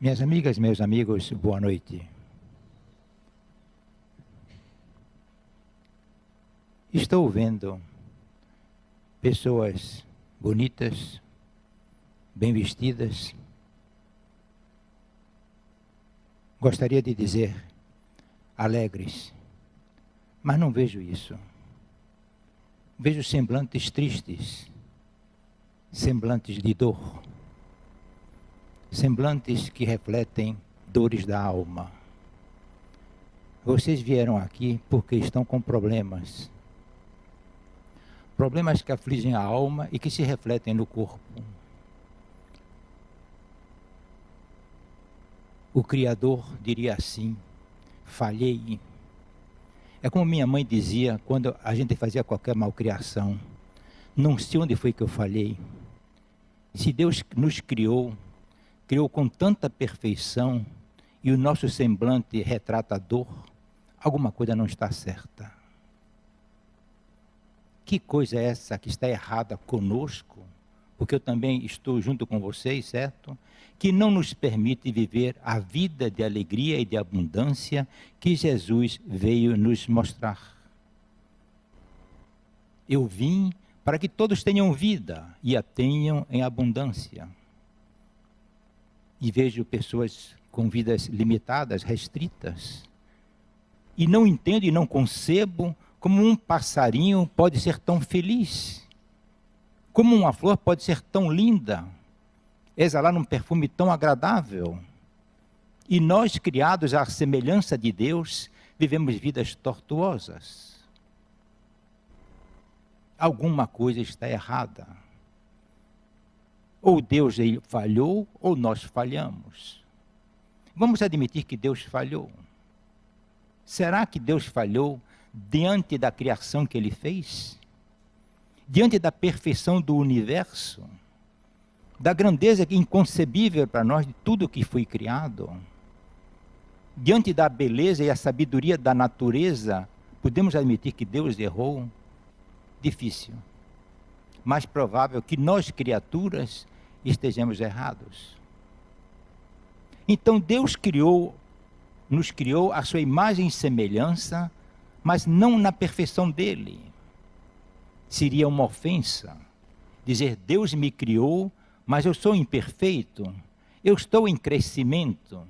Minhas amigas, meus amigos, boa noite. Estou vendo pessoas bonitas, bem vestidas. Gostaria de dizer alegres, mas não vejo isso. Vejo semblantes tristes, semblantes de dor, semblantes que refletem dores da alma. Vocês vieram aqui porque estão com problemas. Problemas que afligem a alma e que se refletem no corpo. O Criador diria assim: falhei. É como minha mãe dizia quando a gente fazia qualquer malcriação: não sei onde foi que eu falhei. Se Deus nos criou com tanta perfeição e o nosso semblante retrata a dor, alguma coisa não está certa. Que coisa é essa que está errada conosco? Porque eu também estou junto com vocês, certo? Que não nos permite viver a vida de alegria e de abundância que Jesus veio nos mostrar. Eu vim para que todos tenham vida e a tenham em abundância. E vejo pessoas com vidas limitadas, restritas. E não entendo e não concebo como um passarinho pode ser tão feliz. Como uma flor pode ser tão linda. Exalar um perfume tão agradável. E nós, criados à semelhança de Deus, vivemos vidas tortuosas. Alguma coisa está errada. Ou Deus falhou, ou nós falhamos. Vamos admitir que Deus falhou. Será que Deus falhou diante da criação que Ele fez? Diante da perfeição do universo? Da grandeza inconcebível para nós de tudo que foi criado? Diante da beleza e a sabedoria da natureza, podemos admitir que Deus errou? Difícil. Mais provável que nós, criaturas, estejamos errados. Então Deus nos criou a sua imagem e semelhança, mas não na perfeição dele. Seria uma ofensa dizer: Deus me criou, mas eu sou imperfeito, eu estou em crescimento.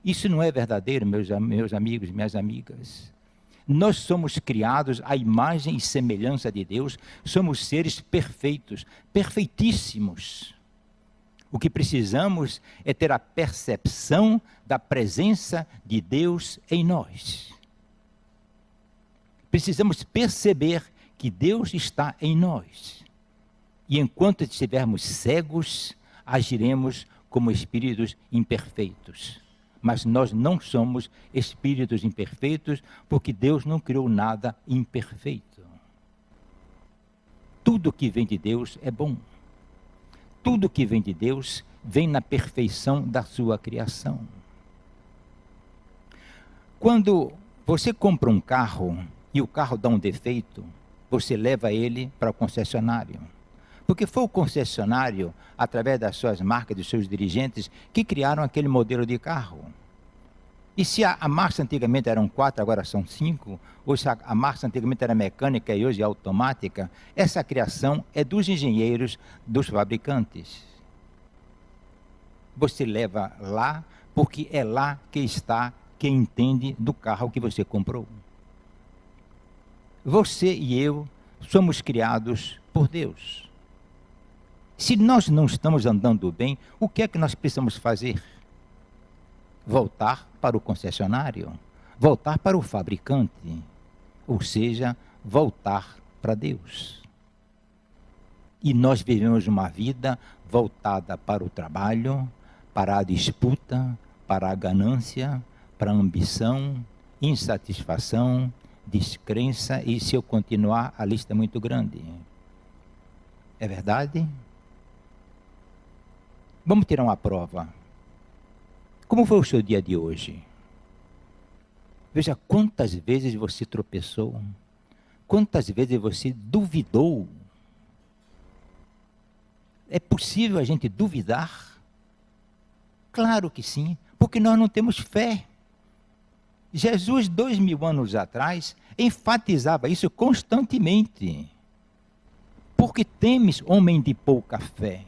Isso não é verdadeiro, meus amigos, minhas amigas. Nós somos criados à imagem e semelhança de Deus, somos seres perfeitos, perfeitíssimos. O que precisamos é ter a percepção da presença de Deus em nós. Precisamos perceber que Deus está em nós. E enquanto estivermos cegos, agiremos como espíritos imperfeitos. Mas nós não somos espíritos imperfeitos, porque Deus não criou nada imperfeito. Tudo que vem de Deus é bom. Tudo que vem de Deus vem na perfeição da sua criação. Quando você compra um carro e o carro dá um defeito, você leva ele para o concessionário. Porque foi o concessionário, através das suas marcas, dos seus dirigentes, que criaram aquele modelo de carro. E se a marcha antigamente eram 4, agora são 5, ou se a marcha antigamente era mecânica e hoje é automática, essa criação é dos engenheiros, dos fabricantes. Você leva lá, porque é lá que está quem entende do carro que você comprou. Você e eu somos criados por Deus. Se nós não estamos andando bem, o que é que nós precisamos fazer? Voltar para o concessionário, voltar para o fabricante, ou seja, voltar para Deus. E nós vivemos uma vida voltada para o trabalho, para a disputa, para a ganância, para a ambição, insatisfação, descrença, e se eu continuar, a lista é muito grande. É verdade? Vamos tirar uma prova. Como foi o seu dia de hoje? Veja quantas vezes você tropeçou, quantas vezes você duvidou. É possível a gente duvidar? Claro que sim, porque nós não temos fé. Jesus, 2000 anos atrás, enfatizava isso constantemente. Porque temes, homem de pouca fé?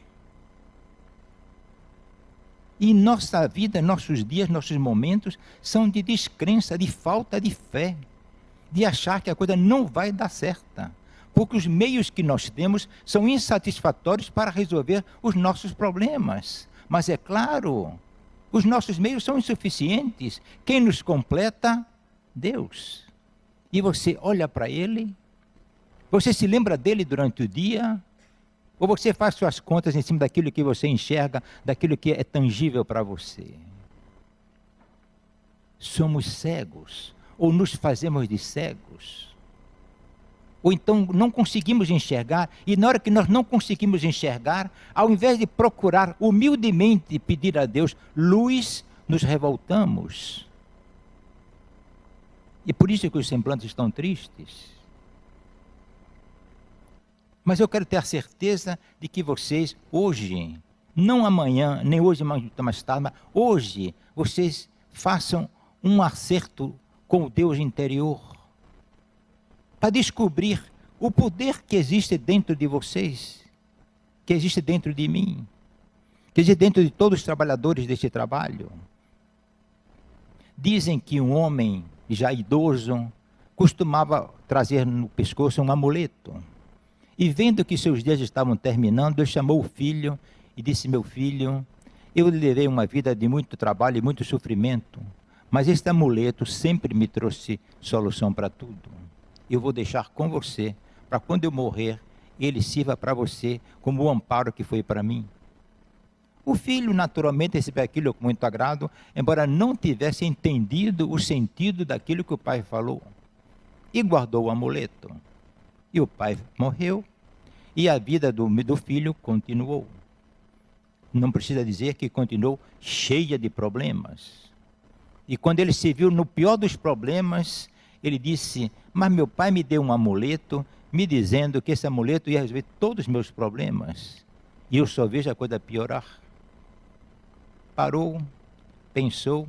E nossa vida, nossos dias, nossos momentos são de descrença, de falta de fé, de achar que a coisa não vai dar certa. Porque os meios que nós temos são insatisfatórios para resolver os nossos problemas. Mas é claro, os nossos meios são insuficientes. Quem nos completa? Deus. E você olha para Ele, você se lembra dele durante o dia? Ou você faz suas contas em cima daquilo que você enxerga, daquilo que é tangível para você? Somos cegos, ou nos fazemos de cegos. Ou então não conseguimos enxergar, e na hora que nós não conseguimos enxergar, ao invés de procurar humildemente pedir a Deus luz, nos revoltamos. E por isso que os semblantes estão tristes. Mas eu quero ter a certeza de que vocês, hoje, não amanhã, nem hoje mais tarde, mas hoje, vocês façam um acerto com o Deus interior, para descobrir o poder que existe dentro de vocês, que existe dentro de mim, que existe dentro de todos os trabalhadores deste trabalho. Dizem que um homem já idoso costumava trazer no pescoço um amuleto. E vendo que seus dias estavam terminando, ele chamou o filho e disse: meu filho, eu levei uma vida de muito trabalho e muito sofrimento, mas este amuleto sempre me trouxe solução para tudo. Eu vou deixar com você, para quando eu morrer, ele sirva para você como o amparo que foi para mim. O filho naturalmente recebeu aquilo com muito agrado, embora não tivesse entendido o sentido daquilo que o pai falou. E guardou o amuleto. E o pai morreu, e a vida do filho continuou. Não precisa dizer que continuou cheia de problemas. E quando ele se viu no pior dos problemas, ele disse: mas meu pai me deu um amuleto, me dizendo que esse amuleto ia resolver todos os meus problemas. E eu só vejo a coisa piorar. Parou, pensou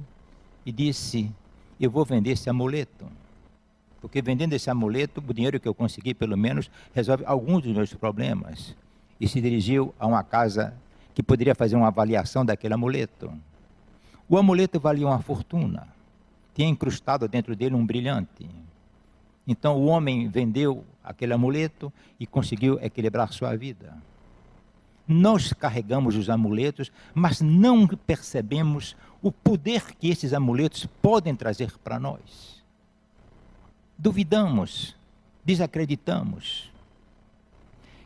e disse: eu vou vender esse amuleto. Porque vendendo esse amuleto, o dinheiro que eu consegui, pelo menos, resolve alguns dos meus problemas. E se dirigiu a uma casa que poderia fazer uma avaliação daquele amuleto. O amuleto valia uma fortuna. Tinha incrustado dentro dele um brilhante. Então o homem vendeu aquele amuleto e conseguiu equilibrar sua vida. Nós carregamos os amuletos, mas não percebemos o poder que esses amuletos podem trazer para nós. Duvidamos, desacreditamos,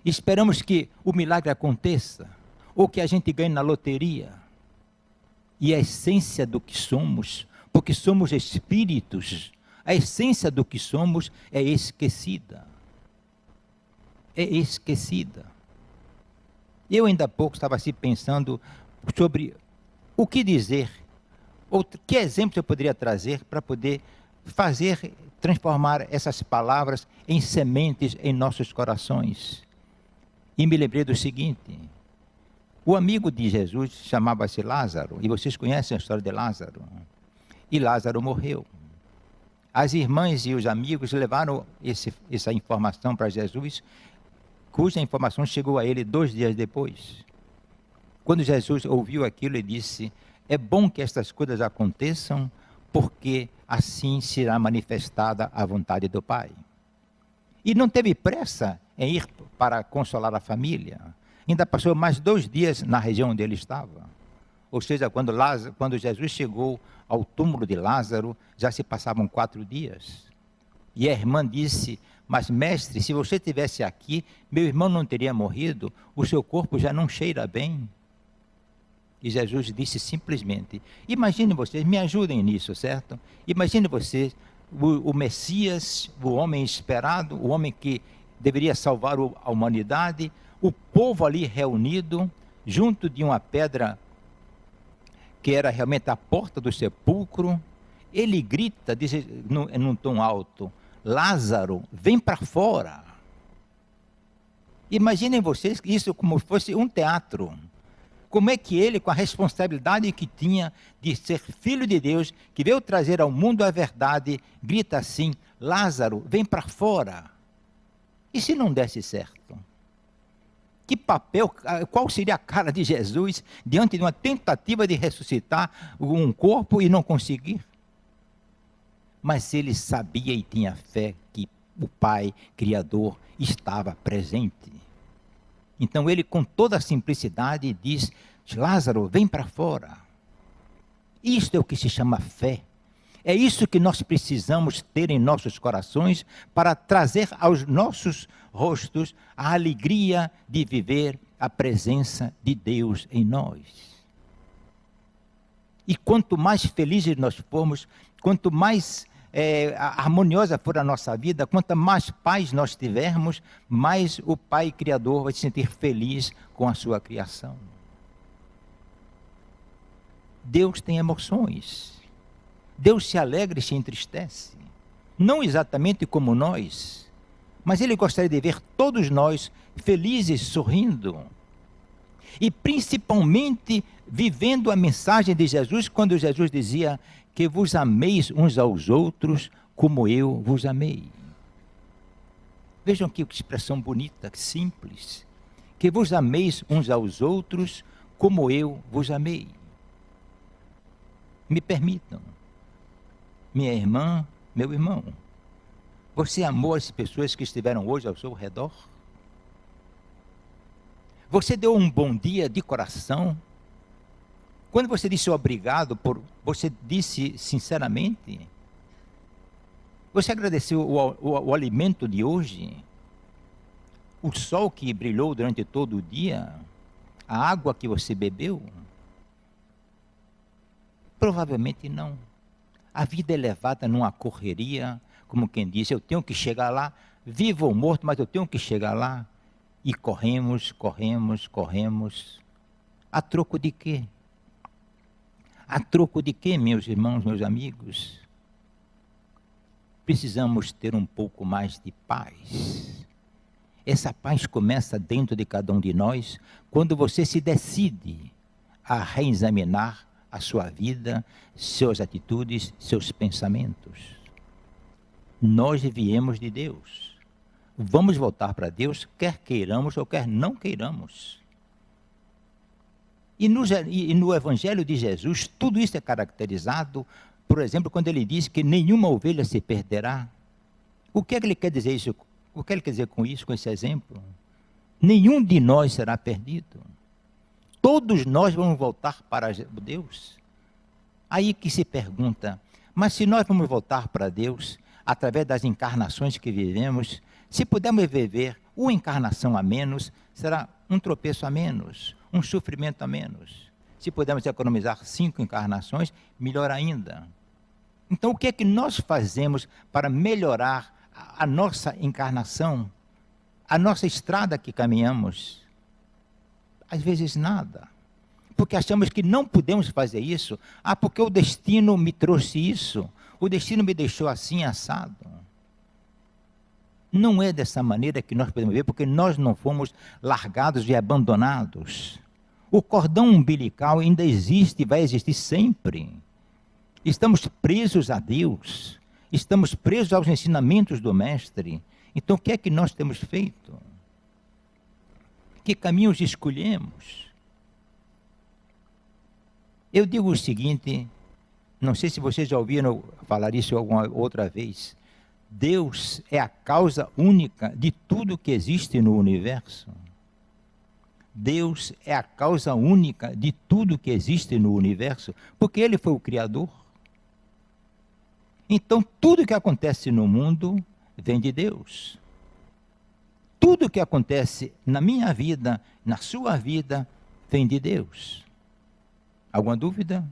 esperamos que o milagre aconteça, ou que a gente ganhe na loteria. E a essência do que somos, porque somos espíritos, a essência do que somos é esquecida. É esquecida. Eu ainda há pouco estava assim pensando sobre o que dizer, ou que exemplo eu poderia trazer para poder transformar essas palavras em sementes em nossos corações. E me lembrei do seguinte: o amigo de Jesus chamava-se Lázaro, e vocês conhecem a história de Lázaro. E Lázaro morreu. As irmãs e os amigos levaram essa informação para Jesus, cuja informação chegou a ele 2 dias depois. Quando Jesus ouviu aquilo, ele disse: é bom que estas coisas aconteçam, porque assim será manifestada a vontade do Pai. E não teve pressa em ir para consolar a família. Ainda passou mais 2 dias na região onde ele estava. Ou seja, quando Jesus chegou ao túmulo de Lázaro, já se passavam 4 dias. E a irmã disse: mas mestre, se você estivesse aqui, meu irmão não teria morrido, o seu corpo já não cheira bem. E Jesus disse simplesmente: imagine vocês, me ajudem nisso, certo? Imagine vocês, o Messias, o homem esperado, o homem que deveria salvar a humanidade, o povo ali reunido, junto de uma pedra que era realmente a porta do sepulcro. Ele grita, diz num tom alto: Lázaro, vem para fora. Imaginem vocês isso como fosse um teatro. Como é que ele, com a responsabilidade que tinha de ser filho de Deus, que veio trazer ao mundo a verdade, grita assim: Lázaro, vem para fora. E se não desse certo? Que papel, qual seria a cara de Jesus diante de uma tentativa de ressuscitar um corpo e não conseguir? Mas ele sabia e tinha fé que o Pai Criador estava presente. Então ele, com toda a simplicidade, diz: Lázaro, vem para fora. Isto é o que se chama fé. É isso que nós precisamos ter em nossos corações para trazer aos nossos rostos a alegria de viver a presença de Deus em nós. E quanto mais felizes nós formos, quanto mais harmoniosa for a nossa vida, quanto mais paz nós tivermos, mais o Pai Criador vai se sentir feliz com a sua criação. Deus tem emoções. Deus se alegra e se entristece. Não exatamente como nós, mas Ele gostaria de ver todos nós felizes, sorrindo. E principalmente vivendo a mensagem de Jesus, quando Jesus dizia que vos ameis uns aos outros como eu vos amei. Vejam que expressão bonita, simples. Que vos ameis uns aos outros como eu vos amei. Me permitam, minha irmã, meu irmão, você amou as pessoas que estiveram hoje ao seu redor? Você deu um bom dia de coração? Quando você disse obrigado, você disse sinceramente? Você agradeceu o alimento de hoje? O sol que brilhou durante todo o dia? A água que você bebeu? Provavelmente não. A vida é levada numa correria, como quem diz: eu tenho que chegar lá, vivo ou morto, mas eu tenho que chegar lá. E corremos. A troco de quê? A troco de quê, meus irmãos, meus amigos? Precisamos ter um pouco mais de paz. Essa paz começa dentro de cada um de nós, quando você se decide a reexaminar a sua vida, suas atitudes, seus pensamentos. Nós viemos de Deus. Vamos voltar para Deus, quer queiramos ou quer não queiramos. E no Evangelho de Jesus, tudo isso é caracterizado, por exemplo, quando ele diz que nenhuma ovelha se perderá. O que é que ele quer dizer isso? O que ele quer dizer com isso, com esse exemplo? Nenhum de nós será perdido. Todos nós vamos voltar para Deus. Aí que se pergunta: mas se nós vamos voltar para Deus, através das encarnações que vivemos, se pudermos viver uma encarnação a menos, será um tropeço a menos, um sofrimento a menos. Se pudermos economizar 5 encarnações, melhor ainda. Então, o que é que nós fazemos para melhorar a nossa encarnação, a nossa estrada que caminhamos? Às vezes nada. Porque achamos que não podemos fazer isso. Porque o destino me trouxe isso. O destino me deixou assim, assado. Não é dessa maneira que nós podemos ver, porque nós não fomos largados e abandonados. O cordão umbilical ainda existe e vai existir sempre. Estamos presos a Deus. Estamos presos aos ensinamentos do Mestre. Então, o que é que nós temos feito? Que caminhos escolhemos? Eu digo o seguinte, não sei se vocês já ouviram falar isso alguma outra vez. Deus é a causa única de tudo que existe no universo. Deus é a causa única de tudo que existe no universo, porque Ele foi o Criador. Então, tudo que acontece no mundo vem de Deus. Tudo que acontece na minha vida, na sua vida, vem de Deus. Alguma dúvida?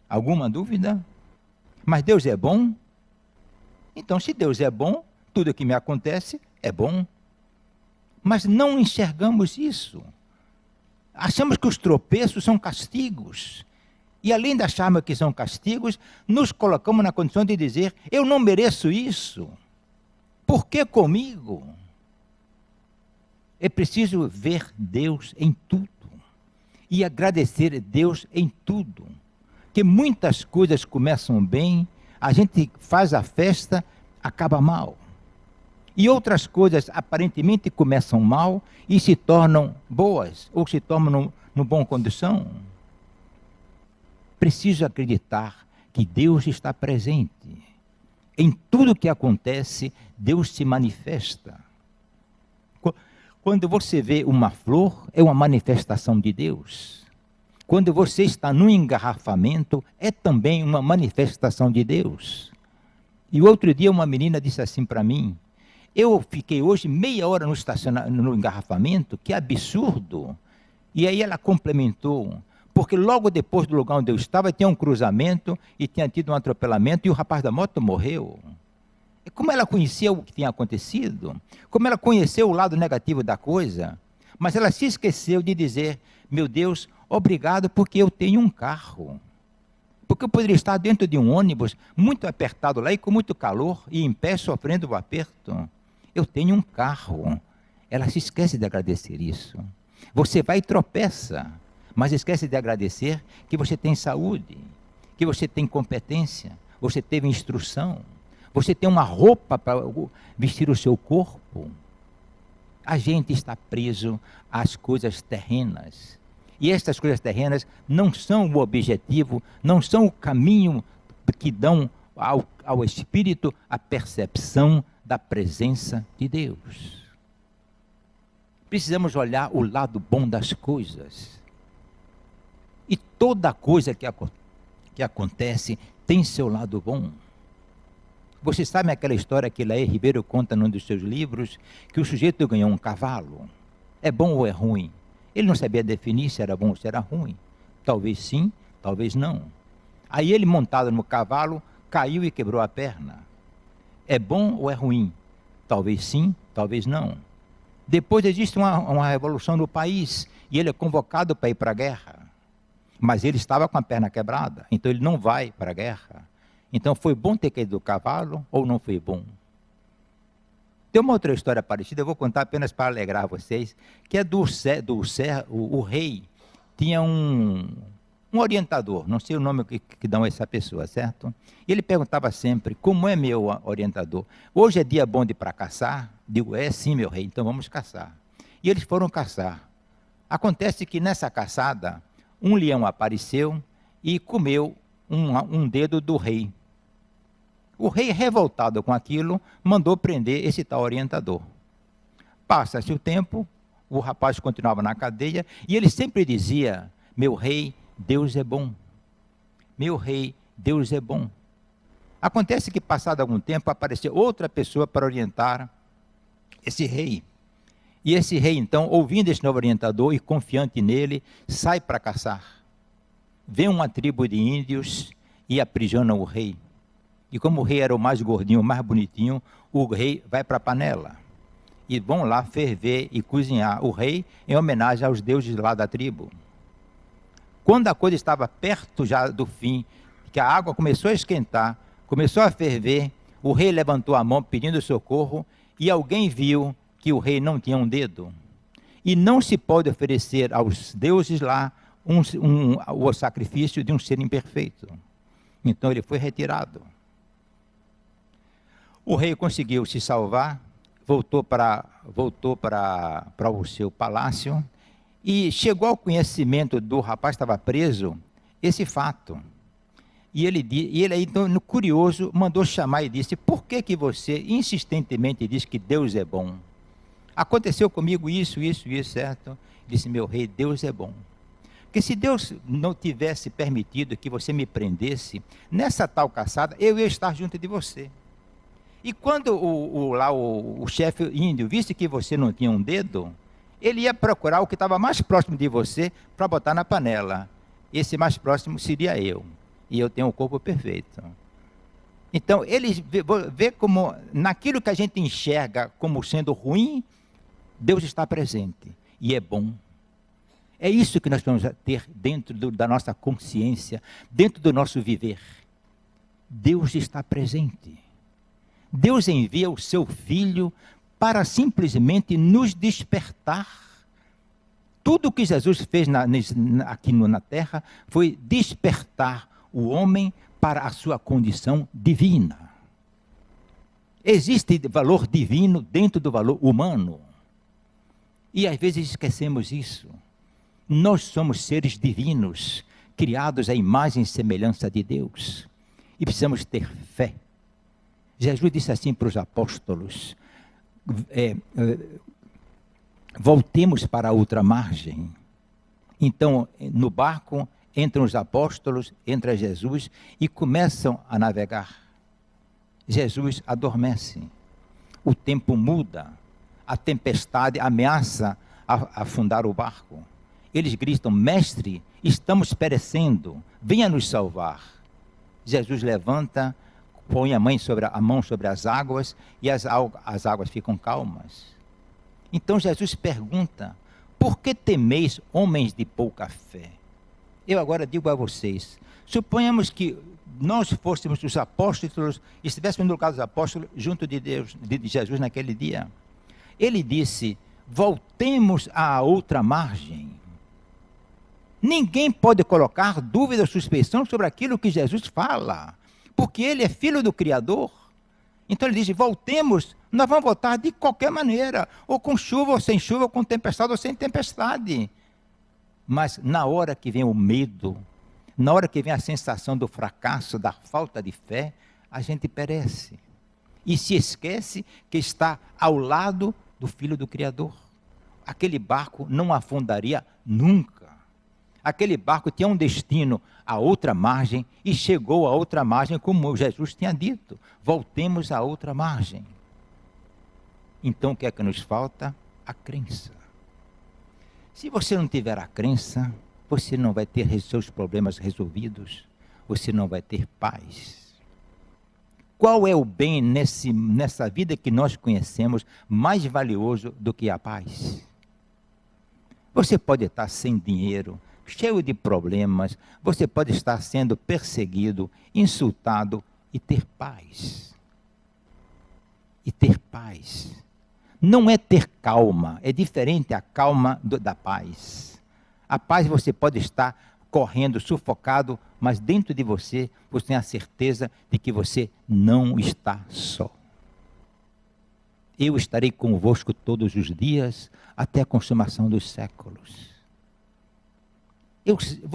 Alguma dúvida? Mas Deus é bom? Então, se Deus é bom, tudo que me acontece é bom. Mas não enxergamos isso. Achamos que os tropeços são castigos. E além de acharmos que são castigos, nos colocamos na condição de dizer: eu não mereço isso. Por que comigo? É preciso ver Deus em tudo. e agradecer a Deus em tudo. Que muitas coisas começam bem, a gente faz a festa, acaba mal. E outras coisas aparentemente começam mal e se tornam boas, ou se tornam no boa condição. Preciso acreditar que Deus está presente. Em tudo que acontece, Deus se manifesta. Quando você vê uma flor, é uma manifestação de Deus. Quando você está num engarrafamento, é também uma manifestação de Deus. E outro dia uma menina disse assim para mim, eu fiquei hoje meia hora no engarrafamento, que absurdo. E aí ela complementou, porque logo depois do lugar onde eu estava, tinha um cruzamento e tinha tido um atropelamento e o rapaz da moto morreu. E como ela conhecia o que tinha acontecido, como ela conheceu o lado negativo da coisa, mas ela se esqueceu de dizer, meu Deus, obrigado porque eu tenho um carro. Porque eu poderia estar dentro de um ônibus muito apertado lá e com muito calor e em pé sofrendo o aperto. Eu tenho um carro. Ela se esquece de agradecer isso. Você vai e tropeça, mas esquece de agradecer que você tem saúde, que você tem competência, você teve instrução, você tem uma roupa para vestir o seu corpo. A gente está preso às coisas terrenas. E estas coisas terrenas não são o objetivo, não são o caminho que dão ao espírito a percepção da presença de Deus. Precisamos olhar o lado bom das coisas. E toda coisa que acontece tem seu lado bom. Vocês sabem aquela história que Laê Ribeiro conta num dos seus livros, que o sujeito ganhou um cavalo. É bom ou é ruim? Ele não sabia definir se era bom ou se era ruim. Talvez sim, talvez não. Aí ele, montado no cavalo, caiu e quebrou a perna. É bom ou é ruim? Talvez sim, talvez não. Depois existe uma revolução no país e ele é convocado para ir para a guerra. Mas ele estava com a perna quebrada, então ele não vai para a guerra. Então foi bom ter caído do cavalo ou não foi bom? Tem uma outra história parecida, eu vou contar apenas para alegrar vocês, que é o rei tinha um orientador, não sei o nome que dão a essa pessoa, certo? E ele perguntava sempre, como é meu orientador? Hoje é dia bom de ir para caçar? Digo, é sim, meu rei, então vamos caçar. E eles foram caçar. Acontece que nessa caçada, um leão apareceu e comeu um dedo do rei. O rei, revoltado com aquilo, mandou prender esse tal orientador. Passa-se o tempo, o rapaz continuava na cadeia, e ele sempre dizia, meu rei, Deus é bom. Meu rei, Deus é bom. Acontece que, passado algum tempo, apareceu outra pessoa para orientar esse rei. E esse rei, então, ouvindo esse novo orientador e confiante nele, sai para caçar. Vem uma tribo de índios e aprisiona o rei. E como o rei era o mais gordinho, o mais bonitinho, o rei vai para a panela. E vão lá ferver e cozinhar o rei em homenagem aos deuses lá da tribo. Quando a coisa estava perto já do fim, que a água começou a esquentar, começou a ferver, o rei levantou a mão pedindo socorro e alguém viu que o rei não tinha um dedo. E não se pode oferecer aos deuses lá o sacrifício de um ser imperfeito. Então ele foi retirado. O rei conseguiu se salvar, voltou para o seu palácio e chegou ao conhecimento do rapaz que estava preso esse fato. E ele aí, então, curioso, mandou chamar e disse, por que você insistentemente diz que Deus é bom? Aconteceu comigo isso, certo? Disse, meu rei, Deus é bom. Porque se Deus não tivesse permitido que você me prendesse, nessa tal caçada, eu ia estar junto de você. E quando o chefe índio visse que você não tinha um dedo, ele ia procurar o que estava mais próximo de você para botar na panela. Esse mais próximo seria eu. E eu tenho o corpo perfeito. Então, ele vê como, naquilo que a gente enxerga como sendo ruim, Deus está presente. E é bom. É isso que nós vamos ter dentro da nossa consciência, dentro do nosso viver. Deus está presente. Deus envia o seu Filho para simplesmente nos despertar. Tudo o que Jesus fez aqui na terra foi despertar o homem para a sua condição divina. Existe valor divino dentro do valor humano. E às vezes esquecemos isso. Nós somos seres divinos, criados à imagem e semelhança de Deus. E precisamos ter fé. Jesus disse assim para os apóstolos: voltemos para a outra margem. Então, no barco, entram os apóstolos, entra Jesus e começam a navegar. Jesus adormece. O tempo muda. A tempestade ameaça afundar o barco. Eles gritam: mestre, estamos perecendo, venha nos salvar. Jesus levanta, põe a mão sobre as águas e as águas ficam calmas. Então Jesus pergunta: por que temeis, homens de pouca fé? Eu agora digo a vocês, suponhamos que nós fôssemos os apóstolos, estivéssemos no lugar dos apóstolos, junto de Deus, de Jesus naquele dia. Ele disse: voltemos à outra margem. Ninguém pode colocar dúvida ou suspeição sobre aquilo que Jesus fala, porque ele é filho do Criador. Então ele diz: voltemos, nós vamos voltar de qualquer maneira, ou com chuva ou sem chuva, ou com tempestade ou sem tempestade. Mas na hora que vem o medo, na hora que vem a sensação do fracasso, da falta de fé, a gente perece. E se esquece que está ao lado do Filho do Criador. Aquele barco não afundaria nunca. Aquele barco tinha um destino à outra margem e chegou à outra margem como Jesus tinha dito. Voltemos à outra margem. Então o que é que nos falta? A crença. Se você não tiver a crença, você não vai ter seus problemas resolvidos, você não vai ter paz. Qual é o bem nessa vida que nós conhecemos mais valioso do que a paz? Você pode estar sem dinheiro, cheio de problemas, você pode estar sendo perseguido, insultado e ter paz. E ter paz. Não é ter calma, é diferente a calma da paz. A paz você pode estar correndo, sufocado, mas dentro de você, você tem a certeza de que você não está só. Eu estarei convosco todos os dias, até a consumação dos séculos.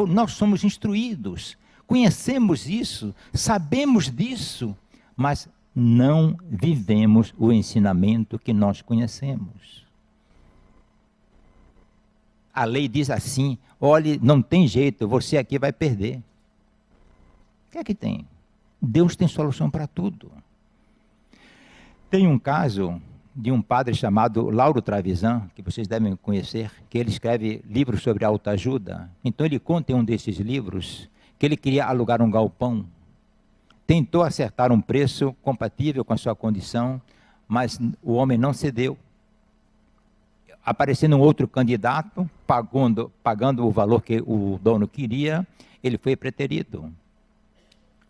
Nós somos instruídos, conhecemos isso, sabemos disso, mas não vivemos o ensinamento que nós conhecemos. A lei diz assim: olhe, não tem jeito, você aqui vai perder. O que é que tem? Deus tem solução para tudo. Tem um caso de um padre chamado Lauro Trevisan, que vocês devem conhecer, que ele escreve livros sobre autoajuda. Então ele conta em um desses livros que ele queria alugar um galpão. Tentou acertar um preço compatível com a sua condição, mas o homem não cedeu. Aparecendo um outro candidato, pagando o valor que o dono queria, ele foi preterido.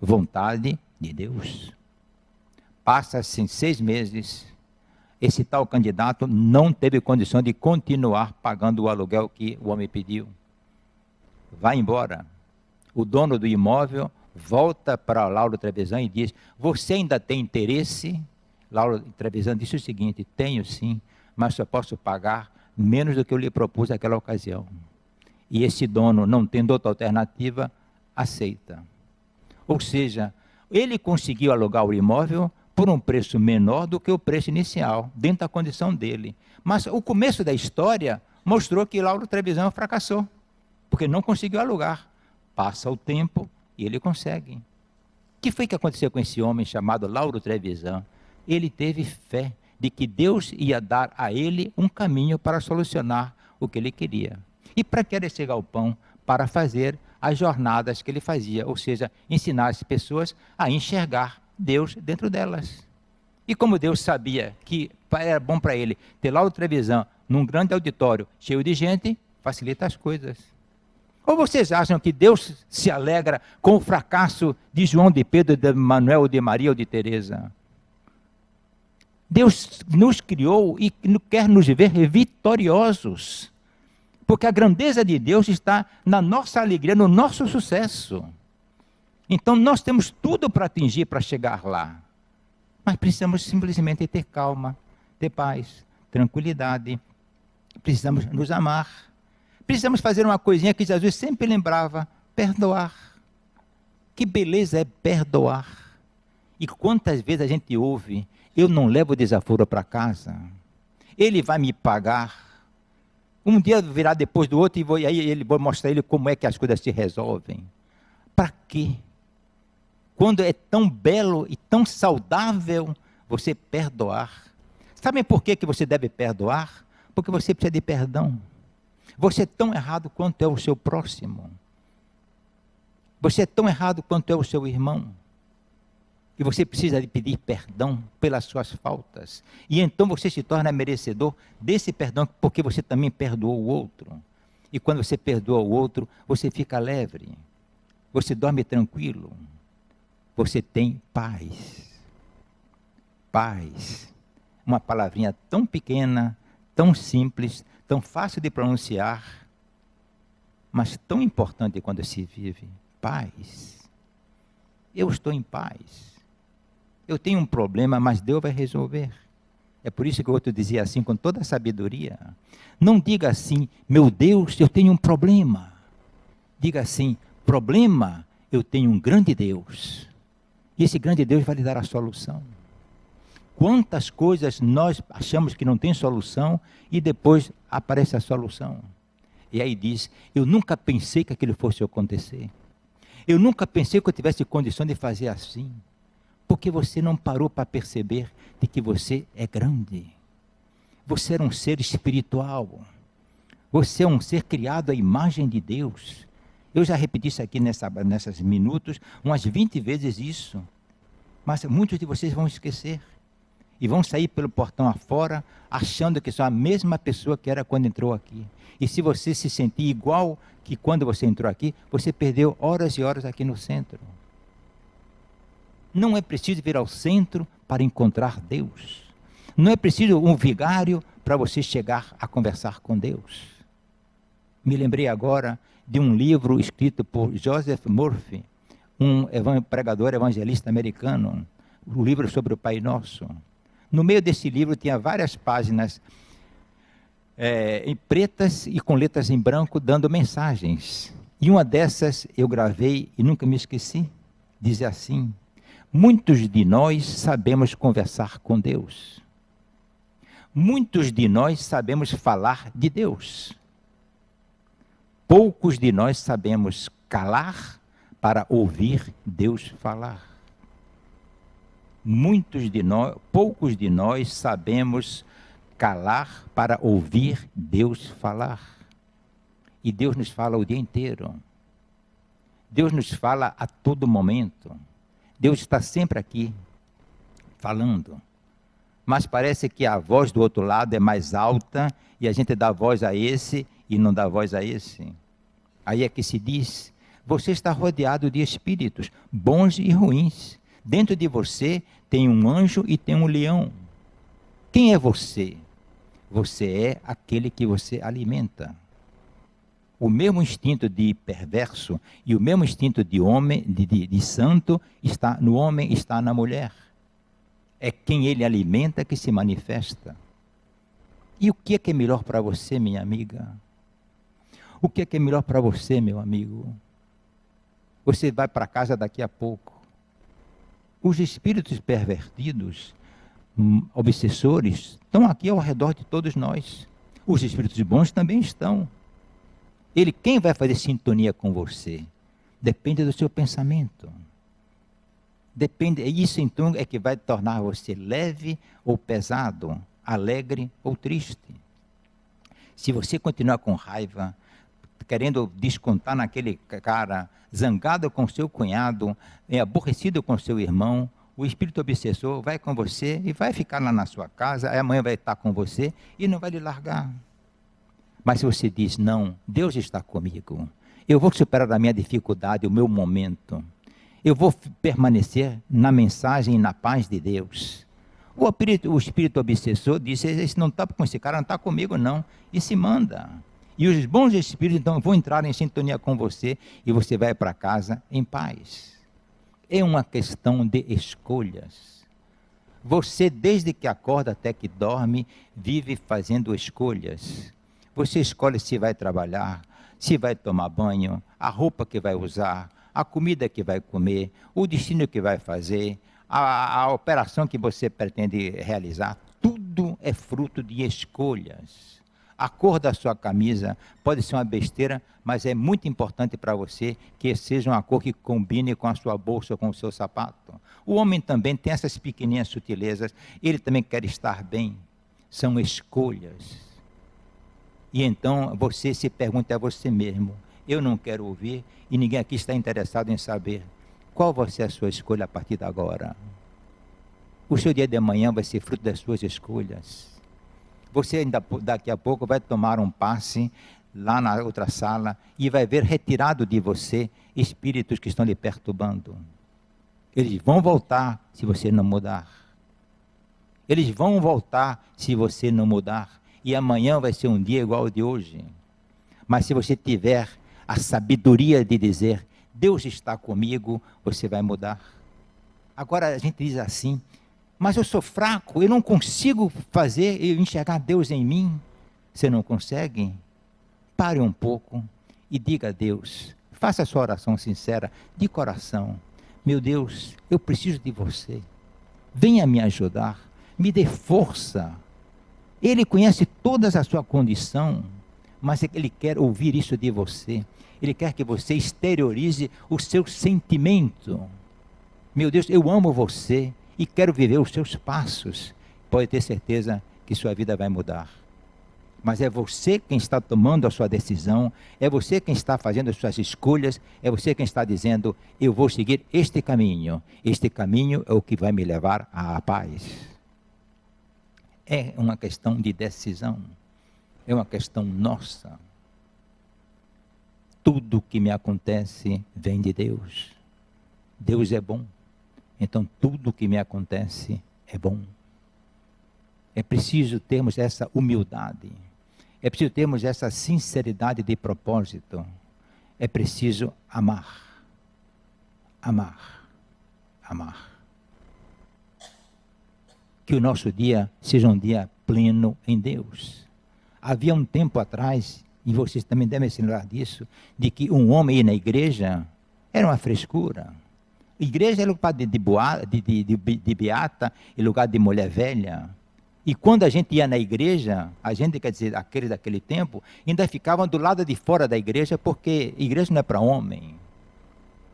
Vontade de Deus. Passa-se 6 meses, esse tal candidato não teve condição de continuar pagando o aluguel que o homem pediu. Vai embora. O dono do imóvel volta para Lauro Trevisan e diz: você ainda tem interesse? Lauro Trevisan disse o seguinte: tenho sim, mas só posso pagar menos do que eu lhe propus naquela ocasião. E esse dono, não tendo outra alternativa, aceita. Ou seja, ele conseguiu alugar o imóvel por um preço menor do que o preço inicial, dentro da condição dele. Mas o começo da história mostrou que Lauro Trevisan fracassou, porque não conseguiu alugar. Passa o tempo e ele consegue. O que foi que aconteceu com esse homem chamado Lauro Trevisan? Ele teve fé de que Deus ia dar a ele um caminho para solucionar o que ele queria. E para que era esse galpão? Para fazer as jornadas que ele fazia, ou seja, ensinar as pessoas a enxergar Deus dentro delas. E como Deus sabia que era bom para ele ter Lauro Trevisan num grande auditório cheio de gente, facilita as coisas. Ou vocês acham que Deus se alegra com o fracasso de João, de Pedro, de Manuel, de Maria ou de Teresa? Deus nos criou e quer nos ver vitoriosos. Porque a grandeza de Deus está na nossa alegria, no nosso sucesso. Então nós temos tudo para atingir, para chegar lá. Mas precisamos simplesmente ter calma, ter paz, tranquilidade. Precisamos nos amar. Precisamos fazer uma coisinha que Jesus sempre lembrava: perdoar. Que beleza é perdoar. E quantas vezes a gente ouve: eu não levo desaforo para casa, ele vai me pagar. Um dia virá depois do outro e aí ele vou mostrar ele como é que as coisas se resolvem. Para quê? Quando é tão belo e tão saudável você perdoar. Sabem por que você deve perdoar? Porque você precisa de perdão. Você é tão errado quanto é o seu próximo. Você é tão errado quanto é o seu irmão. E você precisa de pedir perdão pelas suas faltas. E então você se torna merecedor desse perdão, porque você também perdoou o outro. E quando você perdoa o outro, você fica leve. Você dorme tranquilo. Você tem paz. Paz. Uma palavrinha tão pequena, tão simples, tão fácil de pronunciar, mas tão importante quando se vive. Paz. Eu estou em paz. Eu tenho um problema, mas Deus vai resolver. É por isso que o outro dizia assim, com toda a sabedoria. Não diga assim: meu Deus, eu tenho um problema. Diga assim: problema, eu tenho um grande Deus. E esse grande Deus vai lhe dar a solução. Quantas coisas nós achamos que não tem solução e depois aparece a solução. E aí diz: eu nunca pensei que aquilo fosse acontecer. Eu nunca pensei que eu tivesse condição de fazer assim. Porque você não parou para perceber de que você é grande. Você era um ser espiritual. Você é um ser criado à imagem de Deus. Eu já repeti isso aqui nesses minutos, umas 20 vezes isso. Mas muitos de vocês vão esquecer. E vão sair pelo portão afora, achando que são a mesma pessoa que era quando entrou aqui. E se você se sentir igual que quando você entrou aqui, você perdeu horas e horas aqui no centro. Não é preciso vir ao centro para encontrar Deus. Não é preciso um vigário para você chegar a conversar com Deus. Me lembrei agora de um livro escrito por Joseph Murphy, um pregador evangelista americano, um livro sobre o Pai Nosso. No meio desse livro tinha várias páginas em pretas e com letras em branco, dando mensagens. E uma dessas eu gravei e nunca me esqueci. Dizia assim: muitos de nós sabemos conversar com Deus. Muitos de nós sabemos falar de Deus. Poucos de nós sabemos calar para ouvir Deus falar. Poucos de nós sabemos calar para ouvir Deus falar. E Deus nos fala o dia inteiro. Deus nos fala a todo momento. Deus está sempre aqui, falando. Mas parece que a voz do outro lado é mais alta, e a gente dá voz a esse e não dá voz a esse. Aí é que se diz: você está rodeado de espíritos, bons e ruins. Dentro de você tem um anjo e tem um leão. Quem é você? Você é aquele que você alimenta. O mesmo instinto de perverso e o mesmo instinto de homem, de santo, está no homem, está na mulher. É quem ele alimenta que se manifesta. E o que é melhor para você, minha amiga? O que é melhor para você, meu amigo? Você vai para casa daqui a pouco. Os espíritos pervertidos, obsessores, estão aqui ao redor de todos nós. Os espíritos bons também estão. Quem vai fazer sintonia com você? Depende do seu pensamento. Isso então é que vai tornar você leve ou pesado, alegre ou triste. Se você continuar com raiva, querendo descontar naquele cara, zangado com seu cunhado, aborrecido com seu irmão, o espírito obsessor vai com você e vai ficar lá na sua casa, aí amanhã vai estar com você e não vai lhe largar. Mas se você diz: não, Deus está comigo, eu vou superar a minha dificuldade, o meu momento, eu vou permanecer na mensagem e na paz de Deus. O espírito obsessor diz: esse não está com esse cara, não está comigo não, e se manda. E os bons espíritos então vão entrar em sintonia com você e você vai para casa em paz. É uma questão de escolhas. Você, desde que acorda até que dorme, vive fazendo escolhas. Você escolhe se vai trabalhar, se vai tomar banho, a roupa que vai usar, a comida que vai comer, o destino que vai fazer, a operação que você pretende realizar. Tudo é fruto de escolhas. A cor da sua camisa pode ser uma besteira, mas é muito importante para você que seja uma cor que combine com a sua bolsa, com o seu sapato. O homem também tem essas pequeninhas sutilezas, ele também quer estar bem. São escolhas. E então você se pergunta a você mesmo, eu não quero ouvir, e ninguém aqui está interessado em saber qual vai ser a sua escolha a partir de agora. O seu dia de amanhã vai ser fruto das suas escolhas. Você ainda daqui a pouco vai tomar um passe lá na outra sala e vai ver retirado de você espíritos que estão lhe perturbando. Eles vão voltar se você não mudar. Eles vão voltar se você não mudar. E amanhã vai ser um dia igual ao de hoje. Mas se você tiver a sabedoria de dizer, Deus está comigo, você vai mudar. Agora a gente diz assim, mas eu sou fraco, eu não consigo fazer, eu enxergar Deus em mim. Você não consegue? Pare um pouco e diga a Deus, faça a sua oração sincera, de coração. Meu Deus, eu preciso de você. Venha me ajudar, me dê força. Ele conhece toda a sua condição, mas Ele quer ouvir isso de você. Ele quer que você exteriorize o seu sentimento. Meu Deus, eu amo você e quero viver os seus passos. Pode ter certeza que sua vida vai mudar. Mas é você quem está tomando a sua decisão, é você quem está fazendo as suas escolhas, é você quem está dizendo, eu vou seguir este caminho é o que vai me levar à paz. É uma questão de decisão, é uma questão nossa. Tudo que me acontece vem de Deus. Deus é bom. Então tudo que me acontece é bom. É preciso termos essa humildade. É preciso termos essa sinceridade de propósito. É preciso amar. Amar. Amar. Que o nosso dia seja um dia pleno em Deus. Havia um tempo atrás, e vocês também devem se lembrar disso, de que um homem ir na igreja era uma frescura. Igreja é lugar de beata, é lugar de mulher velha. E quando a gente ia na igreja, a gente, quer dizer, aqueles daquele tempo, ainda ficavam do lado de fora da igreja, porque igreja não é para homem.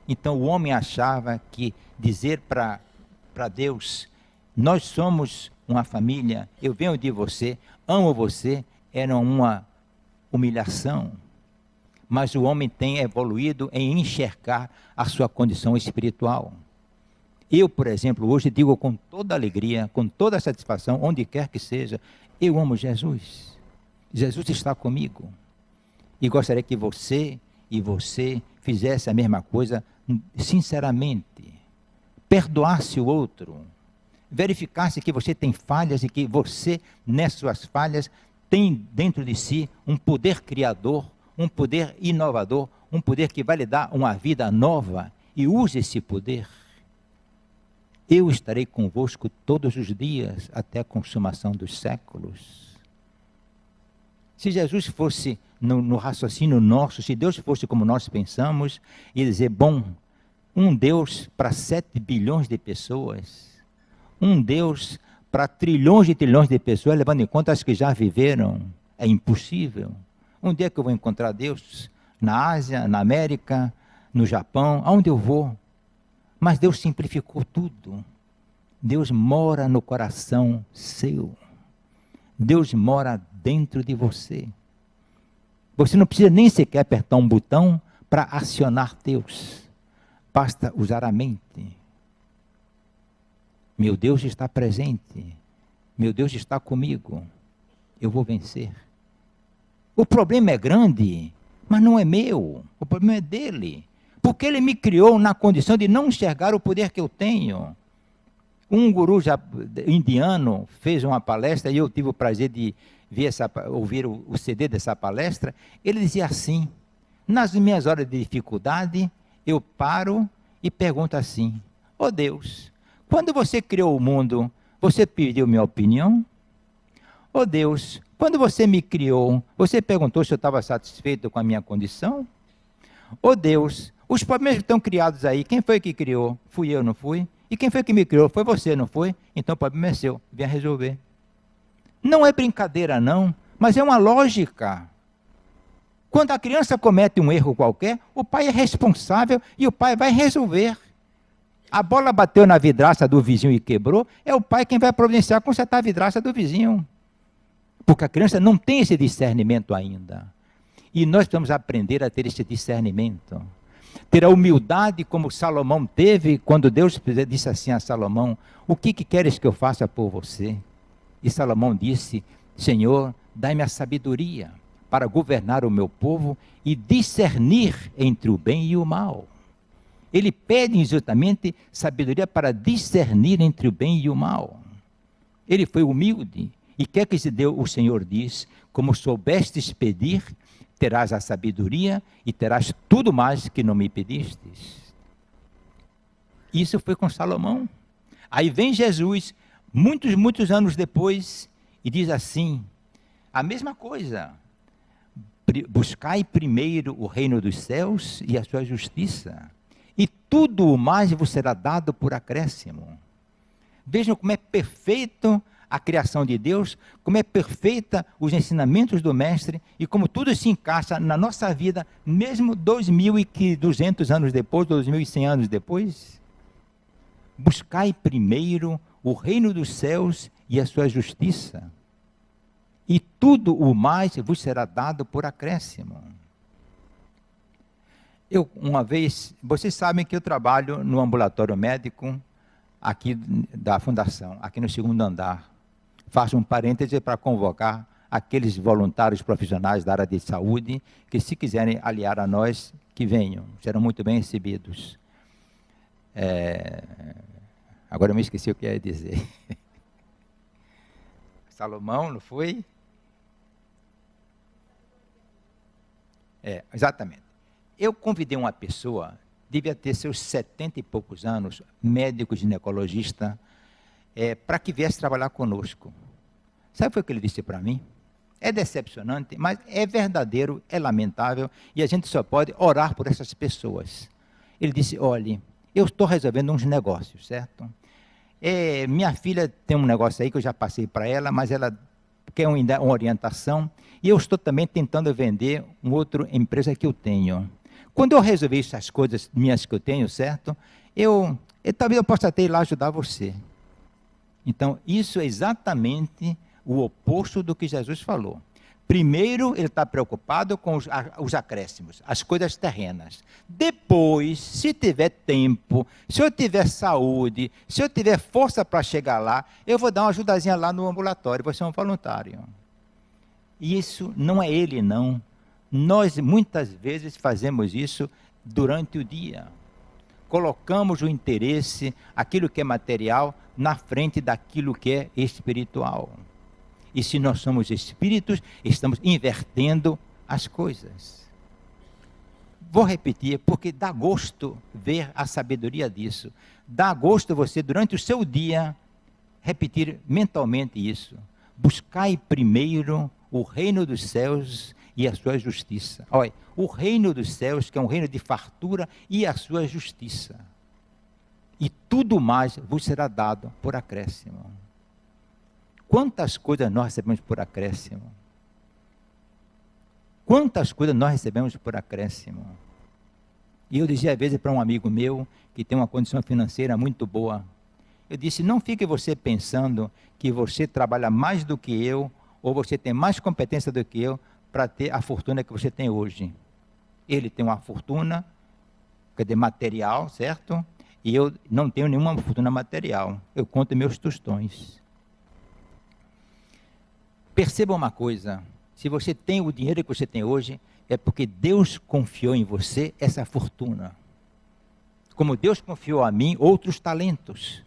Então o homem achava que dizer para Deus, nós somos uma família, eu venho de você, amo você, era uma humilhação. Mas o homem tem evoluído em enxergar a sua condição espiritual. Eu, por exemplo, hoje digo com toda alegria, com toda satisfação, onde quer que seja, eu amo Jesus. Jesus está comigo. E gostaria que você e você fizesse a mesma coisa sinceramente. Perdoasse o outro. Verificasse que você tem falhas e que você, nessas suas falhas, tem dentro de si um poder criador, um poder inovador, um poder que vai lhe dar uma vida nova, e use esse poder. Eu estarei convosco todos os dias, até a consumação dos séculos. Se Jesus fosse no raciocínio nosso, se Deus fosse como nós pensamos, ia dizer, bom, um Deus para 7 bilhões de pessoas, um Deus para trilhões de pessoas, levando em conta as que já viveram, é impossível. Um dia que eu vou encontrar Deus na Ásia, na América, no Japão, aonde eu vou. Mas Deus simplificou tudo. Deus mora no coração seu. Deus mora dentro de você. Você não precisa nem sequer apertar um botão para acionar Deus. Basta usar a mente. Meu Deus está presente. Meu Deus está comigo. Eu vou vencer. O problema é grande, mas não é meu. O problema é dele. Porque ele me criou na condição de não enxergar o poder que eu tenho. Um guru indiano fez uma palestra e eu tive o prazer de ouvir o CD dessa palestra, ele dizia assim: nas minhas horas de dificuldade, eu paro e pergunto assim: ó Deus, quando você criou o mundo, você pediu minha opinião? Ó Deus, quando você me criou, você perguntou se eu estava satisfeito com a minha condição? Ó Deus, os problemas que estão criados aí, quem foi que criou? Fui eu, não fui? E quem foi que me criou? Foi você, não foi? Então o problema é seu, venha resolver. Não é brincadeira não, mas é uma lógica. Quando a criança comete um erro qualquer, o pai é responsável e o pai vai resolver. A bola bateu na vidraça do vizinho e quebrou, é o pai quem vai providenciar consertar a vidraça do vizinho. Porque a criança não tem esse discernimento ainda. E nós precisamos aprender a ter esse discernimento. Ter a humildade como Salomão teve, quando Deus disse assim a Salomão: o que queres que eu faça por você? E Salomão disse: Senhor, dai-me a sabedoria para governar o meu povo e discernir entre o bem e o mal. Ele pede exatamente sabedoria para discernir entre o bem e o mal. Ele foi humilde. E quer que se deu, o Senhor diz: como soubestes pedir, terás a sabedoria e terás tudo mais que não me pedistes. Isso foi com Salomão. Aí vem Jesus, muitos anos depois, e diz assim, a mesma coisa: buscai primeiro o reino dos céus e a sua justiça, e tudo o mais vos será dado por acréscimo. Vejam como é perfeito a criação de Deus, como é perfeita os ensinamentos do Mestre, e como tudo se encaixa na nossa vida, mesmo 2.200 anos depois, 2.100 anos depois. Buscai primeiro o reino dos céus e a sua justiça, e tudo o mais vos será dado por acréscimo. Uma vez, vocês sabem que eu trabalho no ambulatório médico, aqui da fundação, aqui no 2º andar. Faço um parêntese para convocar aqueles voluntários profissionais da área de saúde, que se quiserem aliar a nós, que venham, serão muito bem recebidos. Agora eu me esqueci o que ia dizer. Salomão, não foi? Exatamente. Eu convidei uma pessoa, devia ter seus 70 e poucos anos, médico ginecologista, para que viesse trabalhar conosco. Sabe o que ele disse para mim? É decepcionante, mas é verdadeiro, é lamentável, e a gente só pode orar por essas pessoas. Ele disse: olhe, eu estou resolvendo uns negócios, certo? Minha filha tem um negócio aí que eu já passei para ela, mas ela quer uma orientação, e eu estou também tentando vender uma outra empresa que eu tenho. Quando eu resolver essas coisas minhas que eu tenho, certo? Talvez eu possa até ir lá ajudar você. Então, isso é exatamente o oposto do que Jesus falou. Primeiro, ele está preocupado com os acréscimos, as coisas terrenas. Depois, se tiver tempo, se eu tiver saúde, se eu tiver força para chegar lá, eu vou dar uma ajudazinha lá no ambulatório, vou ser um voluntário. E isso não é ele, não. Nós, muitas vezes, fazemos isso durante o dia. Colocamos o interesse, aquilo que é material, na frente daquilo que é espiritual. E se nós somos espíritos, estamos invertendo as coisas. Vou repetir, porque dá gosto ver a sabedoria disso. Dá gosto você, durante o seu dia, repetir mentalmente isso. Buscai primeiro o reino dos céus e a sua justiça. Olha, o reino dos céus, que é um reino de fartura, e a sua justiça. E tudo mais vos será dado por acréscimo. Quantas coisas nós recebemos por acréscimo? Quantas coisas nós recebemos por acréscimo? E eu dizia às vezes para um amigo meu, que tem uma condição financeira muito boa, eu disse: não fique você pensando que você trabalha mais do que eu, ou você tem mais competência do que eu, para ter a fortuna que você tem hoje. Ele tem uma fortuna, quer dizer, material, certo? E eu não tenho nenhuma fortuna material. Eu conto meus tostões. Perceba uma coisa: se você tem o dinheiro que você tem hoje, é porque Deus confiou em você essa fortuna. Como Deus confiou a mim outros talentos.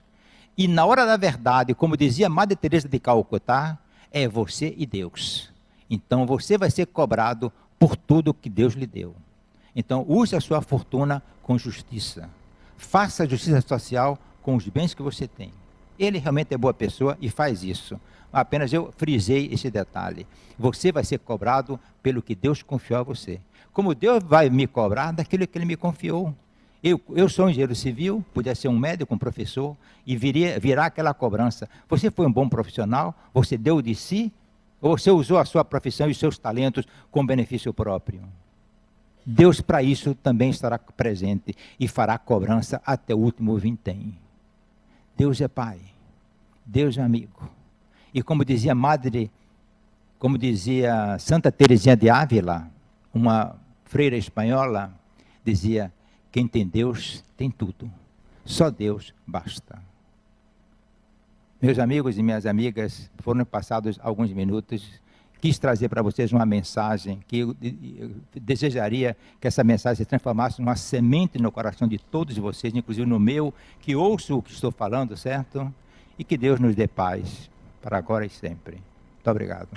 E na hora da verdade, como dizia Madre Teresa de Calcutá, é você e Deus. Então você vai ser cobrado por tudo que Deus lhe deu. Então use a sua fortuna com justiça. Faça a justiça social com os bens que você tem. Ele realmente é boa pessoa e faz isso. Apenas eu frisei esse detalhe. Você vai ser cobrado pelo que Deus confiou a você. Como Deus vai me cobrar daquilo que Ele me confiou. Eu sou um engenheiro civil, podia ser um médico, um professor, e virá aquela cobrança. Você foi um bom profissional? Você deu de si? Ou você usou a sua profissão e os seus talentos com benefício próprio? Deus para isso também estará presente e fará cobrança até o último vintém. Deus é Pai, Deus é amigo. E como dizia Santa Teresinha de Ávila, uma freira espanhola, dizia: quem tem Deus tem tudo, só Deus basta. Meus amigos e minhas amigas, foram passados alguns minutos, quis trazer para vocês uma mensagem que eu desejaria que essa mensagem se transformasse numa semente no coração de todos vocês, inclusive no meu, que ouço o que estou falando, certo? E que Deus nos dê paz, para agora e sempre. Muito obrigado.